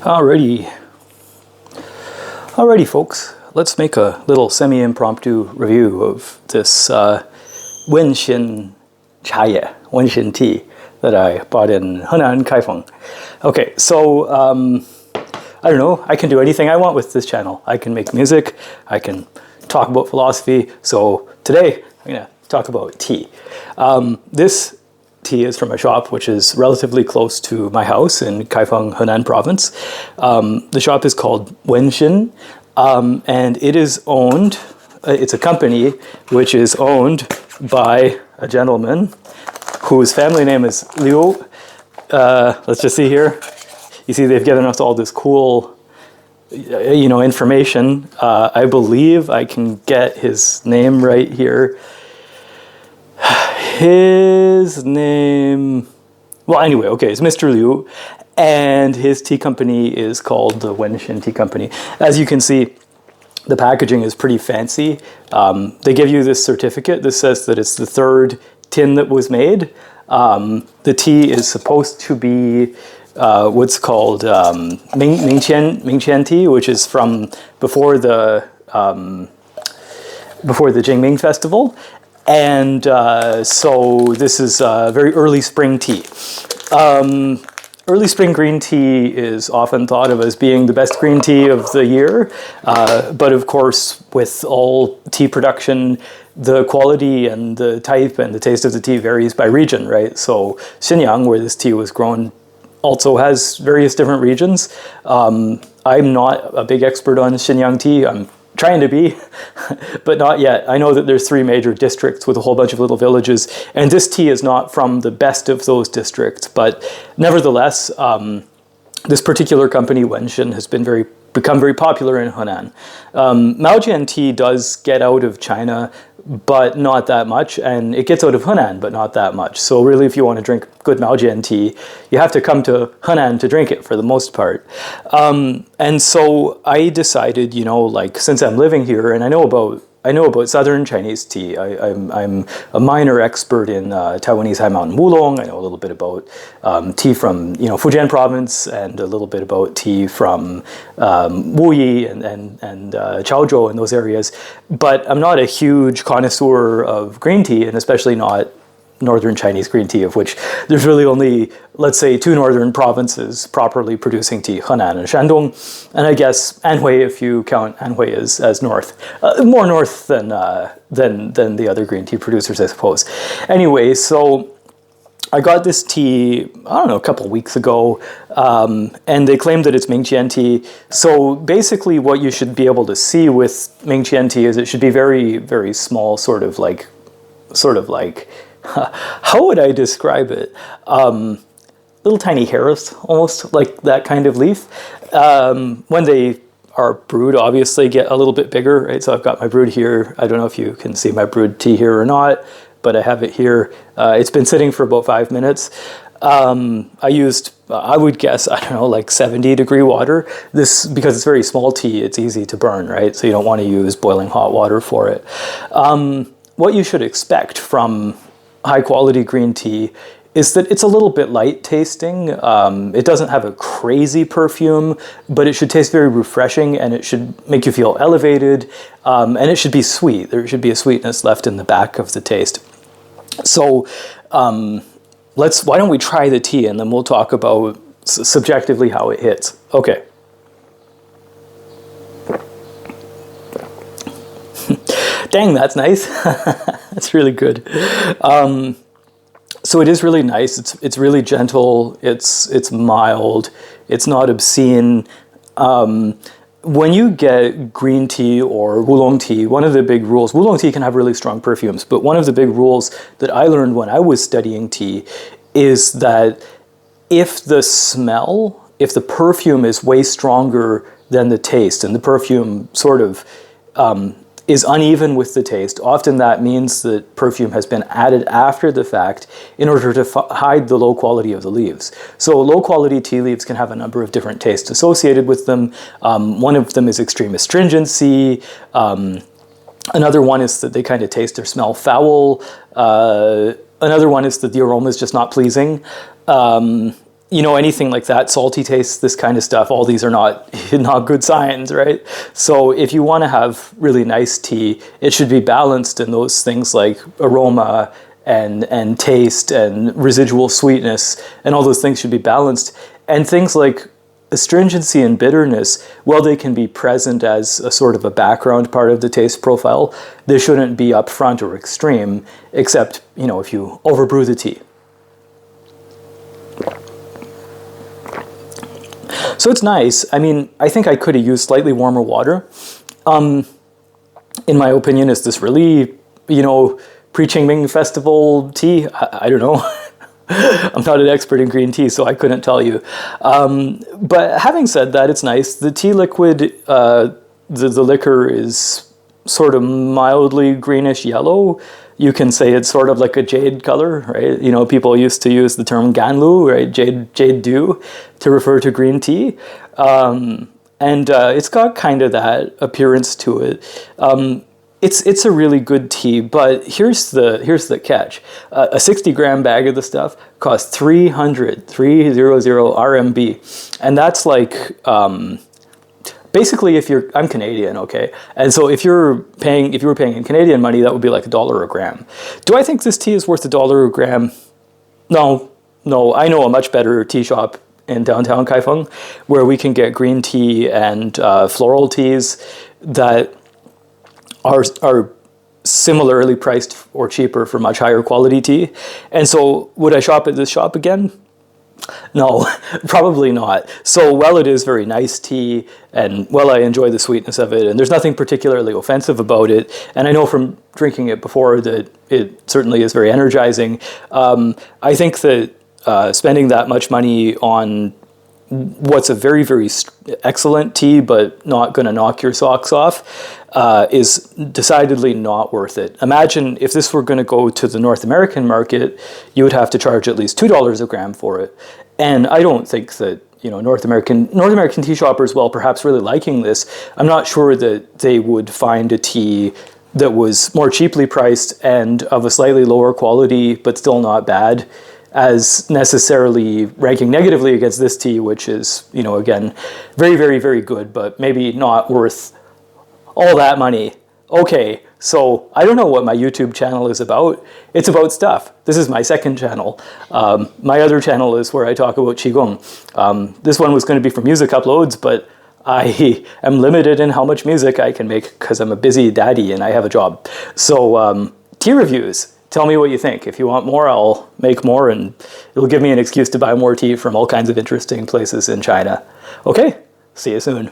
Alrighty. Alrighty, folks. Let's make a little semi-impromptu review of this Wenxin Tea that I bought in Henan, Kaifeng. Okay, so I don't know. I can do anything I want with this channel. I can make music. I can talk about philosophy. So today I'm gonna talk about tea. This tea is from a shop which is relatively close to my house in Kaifeng, Henan province. The shop is called Wenxin, and it is owned, it's a company which is owned by a gentleman whose family name is Liu. Let's just see here. You see they've given us all this cool, information. I believe I can get his name right here. His name, well, anyway, okay, it's Mr. Liu, and his tea company is called the Wenxin Tea Company. As you can see, the packaging is pretty fancy. They give you this certificate. This says that it's the third tin that was made. The tea is supposed to be what's called Mingqian tea, which is from before the Jingming festival. And so this is very early spring tea. Early spring green tea is often thought of as being the best green tea of the year. But of course, with all tea production, the quality and the type and the taste of the tea varies by region, right? So Xinyang, where this tea was grown, also has various different regions. I'm not a big expert on Xinyang tea. I'm trying to be, but not yet. I know that there's 3 major districts with a whole bunch of little villages, and this tea is not from the best of those districts, but nevertheless, this particular company, Wenxin, has become very popular in Henan. Maojian tea does get out of China, but not that much, and it gets out of Henan, but not that much. So really, if you want to drink good Maojian tea, you have to come to Henan to drink it for the most part. And so I decided, since I'm living here and I know about Southern Chinese tea. I'm a minor expert in Taiwanese high mountain oolong. I know a little bit about tea from Fujian province, and a little bit about tea from Wuyi and Chaozhou and those areas. But I'm not a huge connoisseur of green tea, and especially not Northern Chinese green tea, of which there's really only, let's say, 2 northern provinces properly producing tea, Henan and Shandong, and I guess Anhui, if you count Anhui as north, more north than the other green tea producers, I suppose. Anyway, so I got this tea, I don't know, a couple weeks ago, and they claim that it's Mingqian tea. So basically what you should be able to see with Mingqian tea is it should be very, very small, sort of like how would I describe it? Little tiny hairs, almost like that kind of leaf. When they are brewed, obviously get a little bit bigger, right? So I've got my brewed here. I don't know if you can see my brewed tea here or not, but I have it here. It's been sitting for about 5 minutes. I used, I would guess, I don't know, like 70-degree water. This, because it's very small tea, it's easy to burn, right? So you don't want to use boiling hot water for it. What you should expect from high quality green tea is that it's a little bit light tasting. It doesn't have a crazy perfume, but it should taste very refreshing, and it should make you feel elevated, and it should be sweet. There should be a sweetness left in the back of the taste. So why don't we try the tea, and then we'll talk about subjectively how it hits. Okay. Dang, that's nice. That's really good. So it is really nice. It's really gentle. It's mild. It's not obscene. When you get green tea or oolong tea, one of the big rules, oolong tea can have really strong perfumes, but one of the big rules that I learned when I was studying tea is that if the perfume is way stronger than the taste, and the perfume sort of is uneven with the taste, often that means that perfume has been added after the fact in order to hide the low quality of the leaves. So low quality tea leaves can have a number of different tastes associated with them. One of them is extreme astringency. Another one is that they kind of taste or smell foul. Another one is that the aroma is just not pleasing. you know, anything like that, salty taste, this kind of stuff, all these are not good signs, right? So if you want to have really nice tea, it should be balanced in those things like aroma and taste and residual sweetness, and all those things should be balanced. And things like astringency and bitterness, while they can be present as a sort of a background part of the taste profile, they shouldn't be upfront or extreme, except, you know, if you overbrew the tea. So it's nice. I mean, I think I could have used slightly warmer water. In my opinion, is this really, you know, pre-Qingming festival tea? I don't know. I'm not an expert in green tea, so I couldn't tell you. But having said that, it's nice. The tea liquid, the liquor is sort of mildly greenish yellow. You can say it's sort of like a jade color, right? You know, people used to use the term ganlu, right? Jade dew, to refer to green tea. It's got kind of that appearance to it. It's a really good tea, but here's the catch. A 60-gram bag of the stuff costs 300 RMB, and that's like basically I'm Canadian, okay, and so if you were paying in Canadian money, that would be like $1 a gram. Do I think this tea is worth $1 a gram? No. I know a much better tea shop in downtown Kaifeng where we can get green tea and floral teas that are similarly priced or cheaper for much higher quality tea. And so would I shop at this shop again? No, probably not. So while it is very nice tea, and while I enjoy the sweetness of it, and there's nothing particularly offensive about it, and I know from drinking it before that it certainly is very energizing, I think that spending that much money on what's a very, very excellent tea, but not going to knock your socks off, is decidedly not worth it. Imagine if this were going to go to the North American market, you would have to charge at least $2 a gram for it. And I don't think that, you know, North American tea shoppers, while perhaps really liking this, I'm not sure that they would find a tea that was more cheaply priced and of a slightly lower quality, but still not bad, as necessarily ranking negatively against this tea, which is, you know, again, very, very, very good, but maybe not worth all that money. Okay, so I don't know what my YouTube channel is about. It's about stuff. This is my second channel. My other channel is where I talk about Qigong. This one was going to be for music uploads, but I am limited in how much music I can make because I'm a busy daddy and I have a job. So tea reviews. Tell me what you think. If you want more, I'll make more, and it'll give me an excuse to buy more tea from all kinds of interesting places in China. Okay, see you soon.